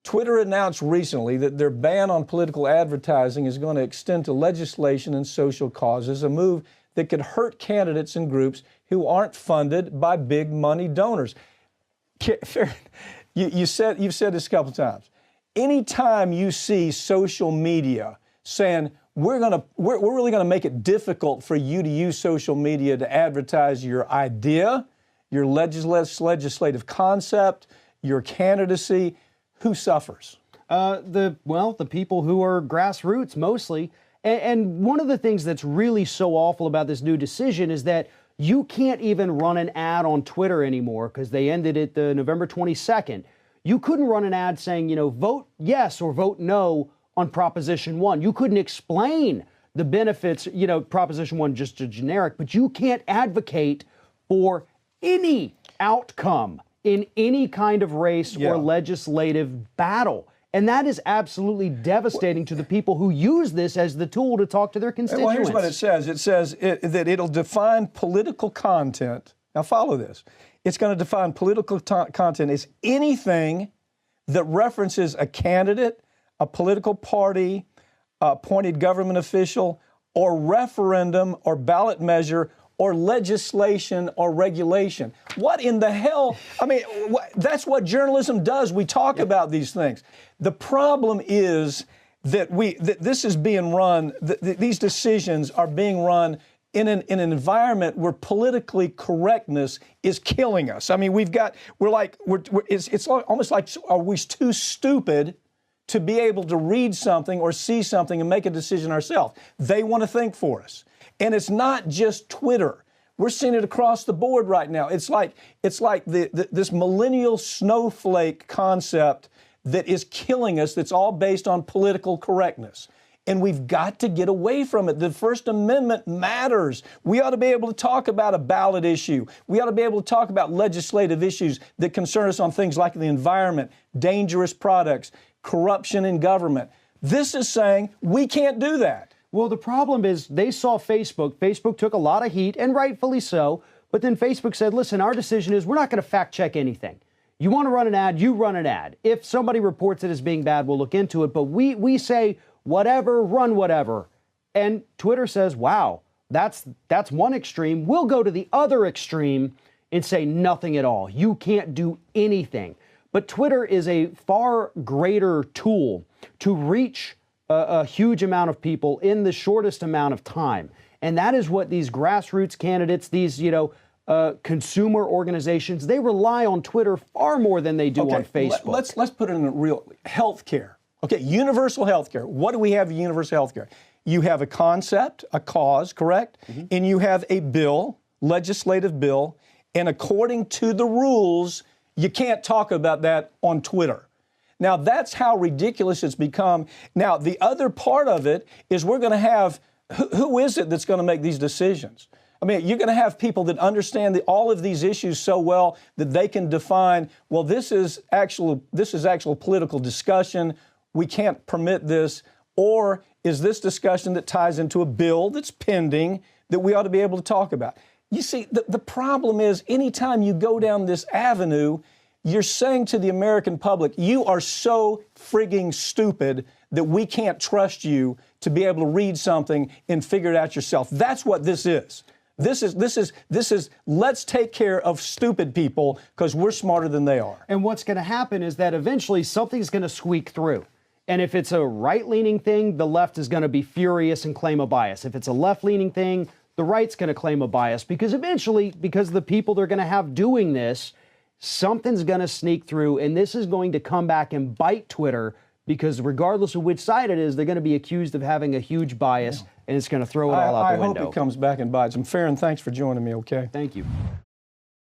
Twitter announced recently that their ban on political advertising is going to extend to legislation and social causes, a move that could hurt candidates and groups who aren't funded by big money donors. You've said this a couple times. Anytime you see social media saying we're really going to make it difficult for you to use social media to advertise your idea, your legislative concept, your candidacy, who suffers? The people who are grassroots mostly. And one of the things that's really so awful about this new decision is that you can't even run an ad on Twitter anymore because they ended it the November 22nd. You couldn't run an ad saying, vote yes or vote no on Proposition 1. You couldn't explain the benefits, Proposition 1 just a generic, but you can't advocate for any outcome in any kind of race or legislative battle. And that is absolutely devastating to the people who use this as the tool to talk to their constituents. Well, here's what it says. It says that it'll define political content. Now, follow this. It's going to define political content as anything that references a candidate, a political party, appointed government official, or referendum or ballot measure or legislation or regulation. What in the hell? I mean, that's what journalism does. We talk about these things. The problem is that this is being run, these decisions are being run in an environment where politically correctness is killing us. I mean, it's almost like, are we too stupid to be able to read something or see something and make a decision ourselves? They want to think for us. And it's not just Twitter. We're seeing it across the board right now. It's like this millennial snowflake concept that is killing us, that's all based on political correctness. And we've got to get away from it. The First Amendment matters. We ought to be able to talk about a ballot issue. We ought to be able to talk about legislative issues that concern us on things like the environment, dangerous products, corruption in government. This is saying we can't do that. Well, the problem is they saw Facebook. Facebook took a lot of heat, and rightfully so. But then Facebook said, listen, our decision is we're not going to fact check anything. You want to run an ad, you run an ad. If somebody reports it as being bad, we'll look into it. But we say whatever, run whatever. And Twitter says, wow, that's one extreme. We'll go to the other extreme and say nothing at all. You can't do anything. But Twitter is a far greater tool to reach a huge amount of people in the shortest amount of time. And that is what these grassroots candidates, these, consumer organizations, they rely on Twitter far more than they do on Facebook. Let's put it in a real healthcare. Okay, universal healthcare. What do we have in universal healthcare? You have a concept, a cause, correct? Mm-hmm. And you have a bill, legislative bill, and according to the rules, you can't talk about that on Twitter. Now, that's how ridiculous it's become. Now, the other part of it is we're going to have, who is it that's going to make these decisions? I mean, you're going to have people that understand all of these issues so well that they can define, well, this is actual political discussion. We can't permit this. Or is this discussion that ties into a bill that's pending that we ought to be able to talk about? You see, the problem is anytime you go down this avenue, you're saying to the American public, you are so frigging stupid that we can't trust you to be able to read something and figure it out yourself. That's what this is. This is let's take care of stupid people because we're smarter than they are. And what's going to happen is that eventually something's going to squeak through. And if it's a right-leaning thing, the left is going to be furious and claim a bias. If it's a left-leaning thing, the right's going to claim a bias because eventually, because the people they're going to have doing this, something's going to sneak through, and this is going to come back and bite Twitter because regardless of which side it is, they're going to be accused of having a huge bias, and it's going to throw it all out the window. I hope it comes back and bites them. Farron, thanks for joining me, okay? Thank you.